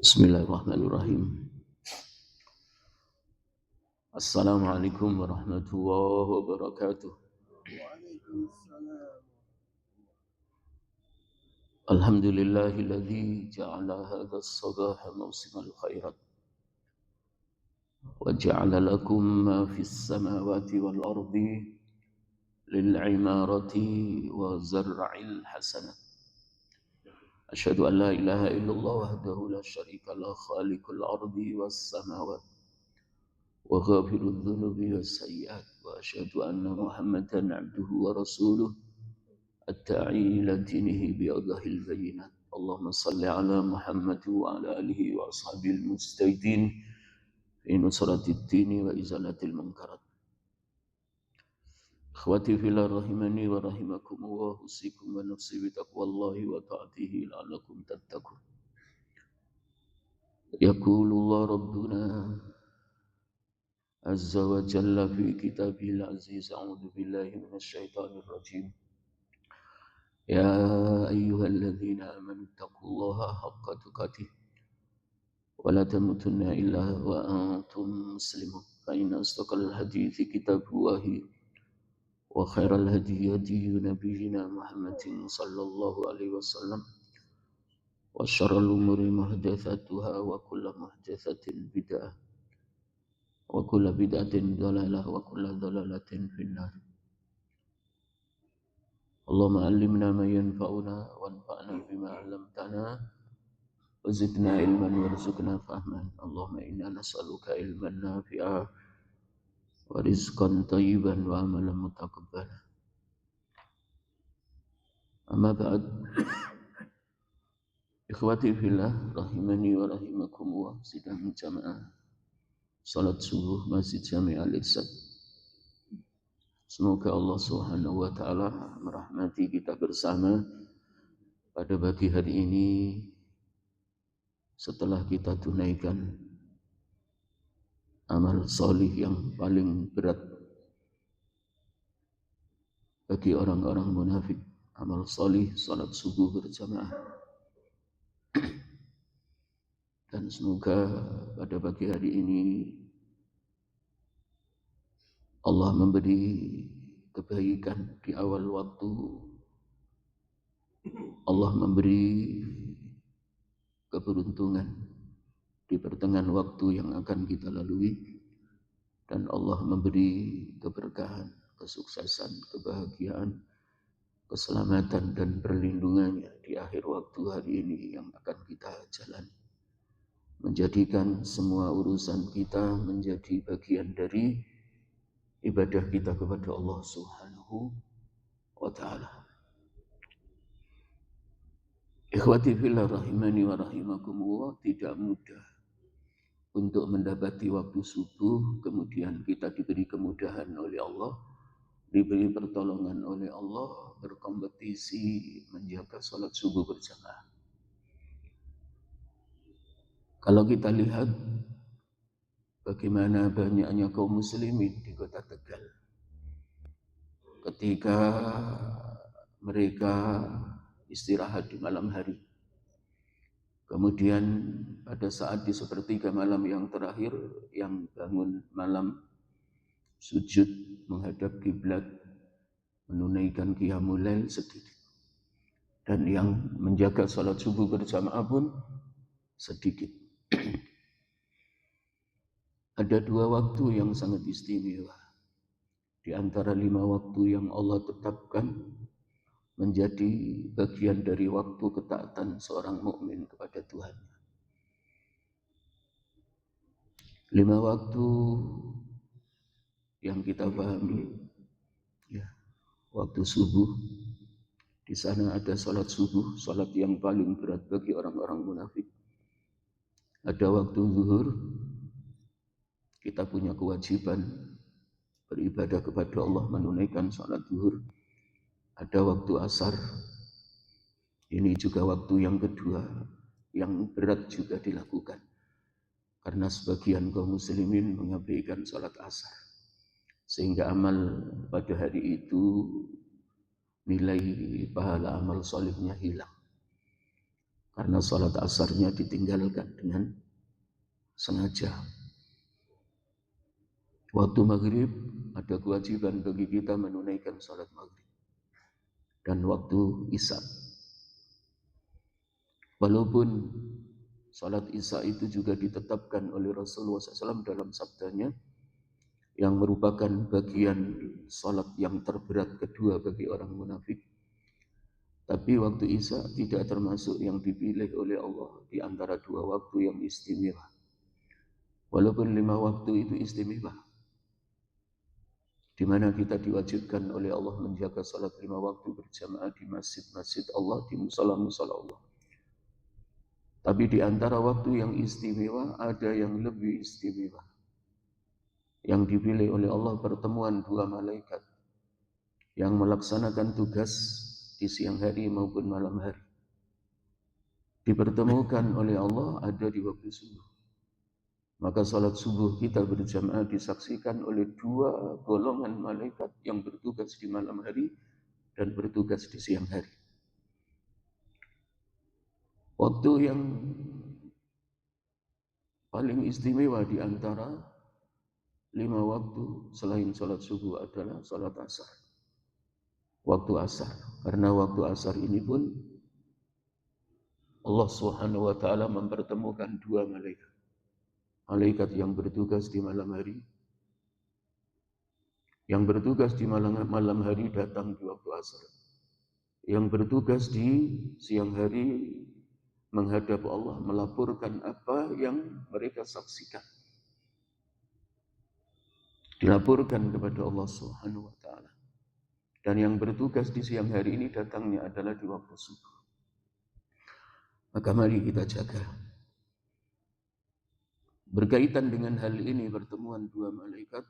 Bismillahirrahmanirrahim. Assalamualaikum warahmatullahi wabarakatuh. Alhamdulillahilladzi ja'ala hadha as-sabaha mawsimal khairat wa ja'ala lakum ma fis samawati wal ardi lil imarati wa zar'il hasanat. Asyhadu an la ilaha illallah wahdahu la syarika la khaliqul ardi was samawati وغافر الذنوب والسيئات وأشهد أن محمدا عبده ورسوله الداعي إلى دينه بأوضح البينات اللهم صل على محمد وعلى آله وأصحابه المجتهدين في نصرة الدين وإزالة المنكرات. إخوتي في الله رحمني ورحمكم الله أوصيكم ونفسي بتقوى الله وطاعته لعلكم تتقون. يقول الله ربنا عز وجل في كتابه العزيز أعوذ بالله من الشيطان الرجيم يا أيها الذين آمنوا اتقوا الله حق تقاته ولا تموتن إلا وأنتم مسلمون فإن أصدق الحديث كتاب الله وخير الهدي هدي نبينا محمد صلى الله عليه وسلم وشر الأمور محدثاتها وكل محدثة بدعة wa kullu bid'atin dhalalah wa kullu dhalalatin finnar. Allahumma allimna ma yanfa'una wanfa'na bima 'allamtana wa zidna ilman warzuqna fahman. Allahumma inna nas'aluka ilman nafi'a wa rizqan thayyiban wa amalan mutaqabbala. Amma ba'd. Ikhwati fillah rahimani wa rahimakumullah, sidang jamaah salat subuh Masjid Jami' Al-Irsad. Semoga Allah Subhanahu wa taala merahmati kita bersama pada pagi hari ini setelah kita tunaikan amal solih yang paling berat bagi orang-orang munafik, amal solih salat subuh berjamaah. Dan semoga pada pagi hari ini Allah memberi kebaikan di awal waktu, Allah memberi keberuntungan di pertengahan waktu yang akan kita lalui, dan Allah memberi keberkahan, kesuksesan, kebahagiaan, keselamatan dan perlindungannya di akhir waktu hari ini yang akan kita jalani. Menjadikan semua urusan kita menjadi bagian dari ibadah kita kepada Allah Subhanahu wa ta'ala. Ikhwati fillah rahimani wa rahimakumullah, tidak mudah untuk mendapati waktu subuh, kemudian kita diberi kemudahan oleh Allah, diberi pertolongan oleh Allah, berkompetisi menjaga salat subuh berjamaah. Kalau kita lihat bagaimana banyaknya kaum muslimin di kota Tegal ketika mereka istirahat di malam hari, kemudian pada saat di sepertiga malam yang terakhir, yang bangun malam sujud menghadap kiblat, menunaikan qiyamul lail sedikit, dan yang menjaga salat subuh berjamaah pun sedikit. Ada dua waktu yang sangat istimewa di antara 5 waktu yang Allah tetapkan menjadi bagian dari waktu ketaatan seorang mukmin kepada Tuhannya. 5 waktu yang kita pahami, ya, waktu subuh, di sana ada salat subuh, salat yang paling berat bagi orang-orang munafik. Ada waktu zuhur, kita punya kewajiban beribadah kepada Allah, menunaikan salat zuhur. Ada waktu asar, ini juga waktu yang kedua yang berat juga dilakukan, karena sebagian kaum muslimin mengabaikan salat asar, sehingga amal pada hari itu nilai pahala amal solihnya hilang. karena sholat asarnya ditinggalkan dengan sengaja. Waktu maghrib ada kewajiban bagi kita menunaikan sholat maghrib dan waktu isya. Walaupun sholat isya itu juga ditetapkan oleh Rasulullah SAW dalam sabdanya, yang merupakan bagian sholat yang terberat kedua bagi orang munafik. Tapi waktu isya tidak termasuk yang dipilih oleh Allah di antara dua waktu yang istimewa. Walaupun 5 waktu itu istimewa, di mana kita diwajibkan oleh Allah menjaga salat 5 waktu berjamaah di masjid-masjid Allah, di musala-musala Allah. Tapi di antara waktu yang istimewa ada yang lebih istimewa, yang dipilih oleh Allah pertemuan dua malaikat yang melaksanakan tugas di siang hari maupun malam hari. Dipertemukan oleh Allah ada di waktu subuh. Maka salat subuh kita berjamaah disaksikan oleh dua golongan malaikat yang bertugas di malam hari dan bertugas di siang hari. Waktu yang paling istimewa di antara 5 waktu selain salat subuh adalah salat asar. Waktu asar, karena waktu asar ini pun Allah Subhanahu wa taala mempertemukan dua malaikat. Malaikat yang bertugas di malam hari, yang bertugas di malam hari datang di waktu asar. Yang bertugas di siang hari menghadap Allah, melaporkan apa yang mereka saksikan. Dilaporkan kepada Allah Subhanahu wa taala. Dan yang bertugas di siang hari ini datangnya adalah di waktu subuh. Maka mari kita jaga. Berkaitan dengan hal ini pertemuan dua malaikat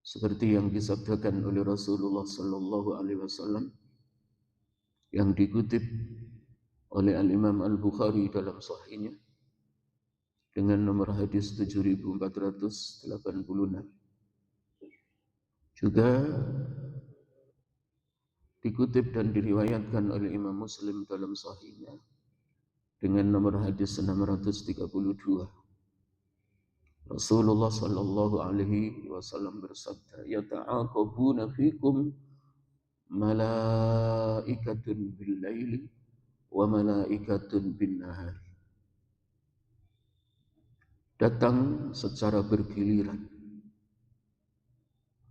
seperti yang disabdakan oleh Rasulullah sallallahu alaihi wasallam yang dikutip oleh Al-Imam Al-Bukhari dalam sahihnya dengan nomor hadis 7486. Juga dikutip dan diriwayatkan oleh Imam Muslim dalam sahihnya dengan nomor hadis 632. Rasulullah sallallahu alaihi wasallam bersabda, "Yata'aqabuna fikum malaikatun bil laili wa malaikatun bin nahari." Datang secara bergiliran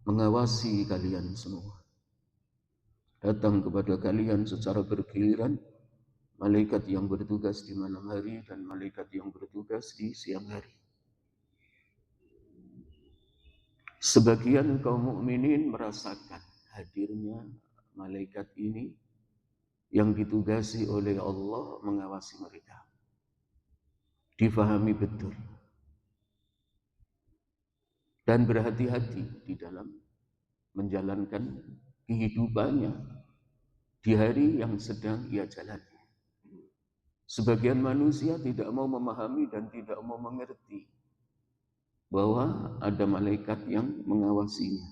mengawasi kalian semua. Datang kepada kalian secara bergiliran malaikat yang bertugas di malam hari dan malaikat yang bertugas di siang hari. Sebagian kaum mukminin merasakan hadirnya malaikat ini yang ditugasi oleh Allah mengawasi mereka. Difahami betul. Dan berhati-hati di dalam menjalankan kehidupannya di hari yang sedang ia jalani. Sebagian manusia tidak mau memahami dan tidak mau mengerti bahwa ada malaikat yang mengawasinya.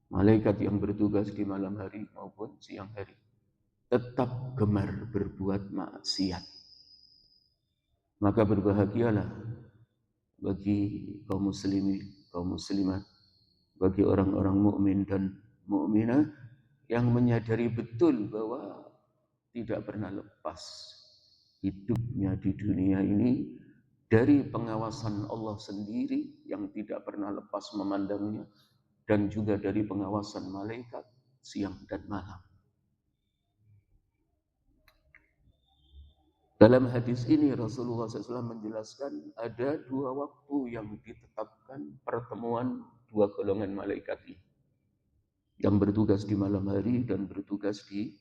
Malaikat yang bertugas di malam hari maupun siang hari. Tetap gemar berbuat maksiat. Maka berbahagialah bagi kaum muslimin, kaum muslimat, bagi orang-orang mukmin dan mukminah yang menyadari betul bahwa tidak pernah lepas hidupnya di dunia ini dari pengawasan Allah sendiri yang tidak pernah lepas memandangnya dan juga dari pengawasan malaikat siang dan malam. Dalam hadis ini Rasulullah SAW menjelaskan ada dua waktu yang ditetapkan pertemuan dua golongan malaikat ini, yang bertugas di malam hari dan bertugas di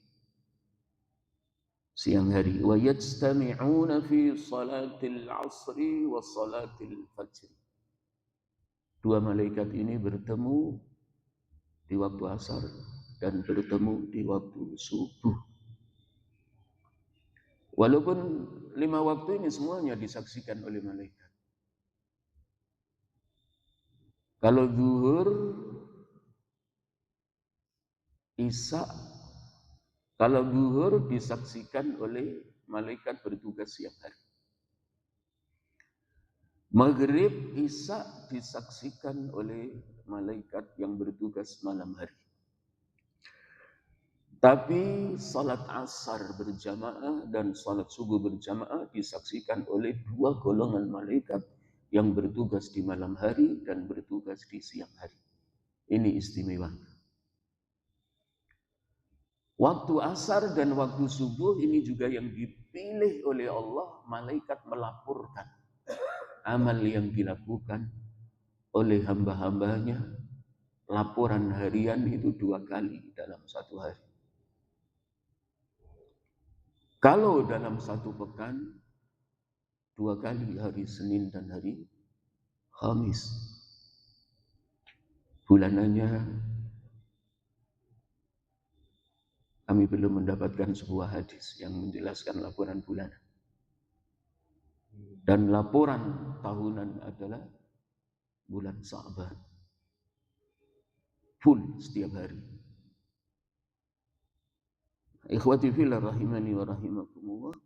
siang hari. Wa yajtami'una fi salatil asri wa salatil fajr. Dua malaikat ini bertemu di waktu asar dan bertemu di waktu subuh. Walaupun 5 waktu ini semuanya disaksikan oleh malaikat. Kalau zuhur, isya, Kalau zuhur disaksikan oleh malaikat bertugas siang hari. Maghrib, isya disaksikan oleh malaikat yang bertugas malam hari. Tapi salat asar berjamaah dan salat subuh berjamaah disaksikan oleh dua golongan malaikat yang bertugas di malam hari dan bertugas di siang hari. Ini istimewa. Waktu asar dan waktu subuh ini juga yang dipilih oleh Allah, malaikat melaporkan amal yang dilakukan oleh hamba-hambanya. Laporan harian itu 2 kali dalam satu hari. Kalau dalam satu pekan 2 kali, hari Senin dan hari Khamis. Bulanannya kami belum mendapatkan sebuah hadis yang menjelaskan laporan bulanan. Dan laporan tahunan adalah bulan Sa'ban. Full setiap hari. Ikhwati fillah rahimani wa rahimakumullah.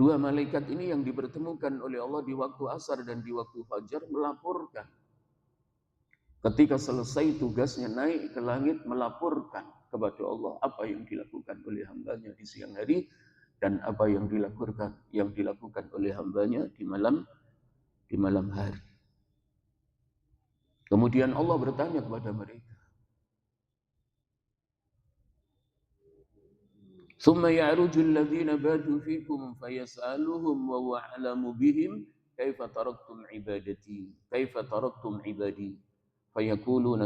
Dua malaikat ini yang dipertemukan oleh Allah di waktu asar dan di waktu fajar melaporkan. Ketika selesai tugasnya naik ke langit melaporkan kepada Allah apa yang dilakukan oleh hambanya di siang hari dan apa yang dilakukan oleh hambanya di malam hari. Kemudian Allah bertanya kepada mereka. ثم يعرج الذين باتوا فيكم فيسألهم وهو أعلم بهم كيف تركتم عبادي فيقولون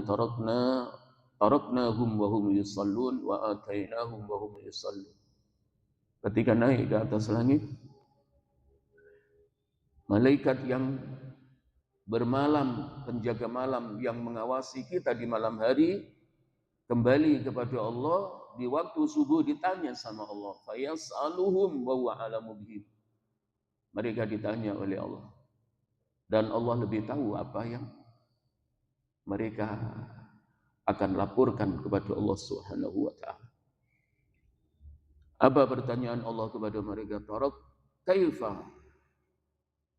تركناهم وهم يصلون وآتيناهم وهم يصلون. Ketika naik ke atas langit, malaikat yang bermalam, penjaga malam yang mengawasi kita di malam hari kembali kepada Allah. Di waktu subuh ditanya sama Allah, fayas'aluhum wa huwa a'lamu bihim. Mereka ditanya oleh Allah dan Allah lebih tahu apa yang mereka akan laporkan kepada Allah Subhanahu wa taala. Apa pertanyaan Allah kepada mereka?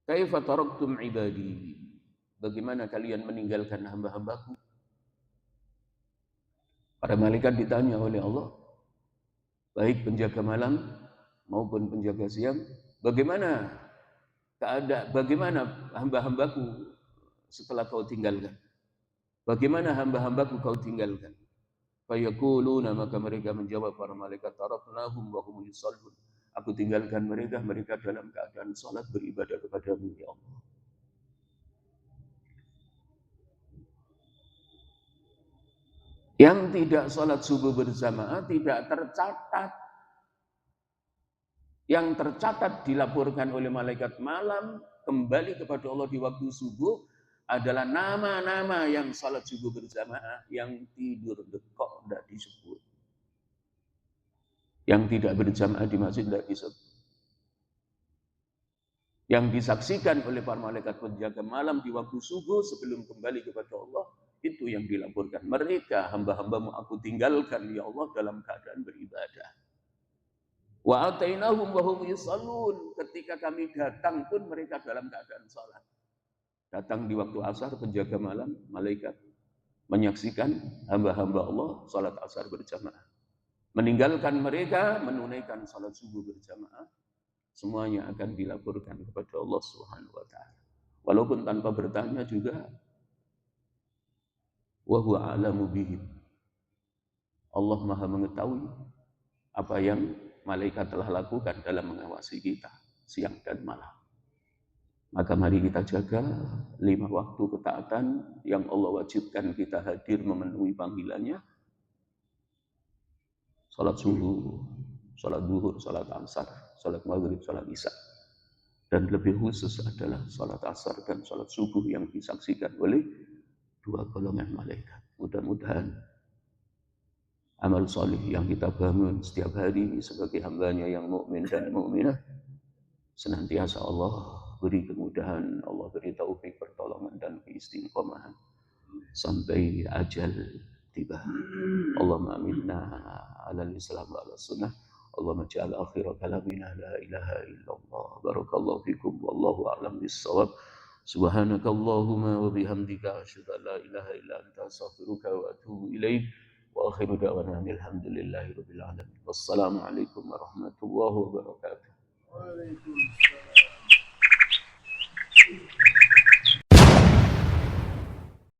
Kaifa taraktum ibadi? Bagaimana kalian meninggalkan hamba-hambaku? Para malaikat ditanya oleh Allah, baik penjaga malam maupun penjaga siang, bagaimana hamba-hambaku setelah kau tinggalkan? Bagaimana hamba-hambaku kau tinggalkan? Fayaquluna, maka mereka menjawab para malaikat, taraknahum wa hum yusallun. Aku tinggalkan mereka dalam keadaan salat beribadah kepadamu ya Allah. Yang tidak salat subuh berjamaah tidak tercatat. Yang tercatat dilaporkan oleh malaikat malam kembali kepada Allah di waktu subuh adalah nama-nama yang salat subuh berjamaah, yang tidur dekok tidak disebut. Yang tidak berjamaah di masjid tidak disebut. Yang disaksikan oleh para malaikat penjaga malam di waktu subuh sebelum kembali kepada Allah, itu yang dilaporkan. Mereka hamba-hambamu aku tinggalkan ya Allah dalam keadaan beribadah. Wa atainahum wa hum yusallun. Ketika kami datang pun mereka dalam keadaan salat. Datang di waktu asar penjaga malam, malaikat menyaksikan hamba-hamba Allah salat asar berjamaah. Meninggalkan mereka menunaikan salat subuh berjamaah. Semuanya akan dilaporkan kepada Allah Subhanahu wa taala. Walaupun tanpa bertanya juga, wa huwa a'lamu bihim. Allah Maha mengetahui apa yang malaikat telah lakukan dalam mengawasi kita siang dan malam. Maka mari kita jaga 5 waktu ketaatan yang Allah wajibkan kita hadir memenuhi panggilannya. Salat subuh, salat zuhur, salat asar, salat maghrib, salat isya. Dan lebih khusus adalah salat asar dan salat subuh yang disaksikan oleh 2 golongan malaikat. Mudah-mudahan amal soleh yang kita bangun setiap hari sebagai hambanya yang mukmin dan mukminah senantiasa Allah beri kemudahan, Allah beri taufik, pertolongan dan keistiqomahan sampai ajal tiba. Allahumma aminna على الإسلام وعلى السنة. اللهم اجعل آخر كلامنا لا إله إلا الله. بارك الله فيكم والله أعلم بالصواب. سبحانك اللهم وبحمدك أشهد أن لا إله إلا أنت أستغفرك وأتوب إليك. وآخر دعوانا الحمد لله رب العالمين. والسلام عليكم ورحمة الله وبركاته. وعليكم السلام.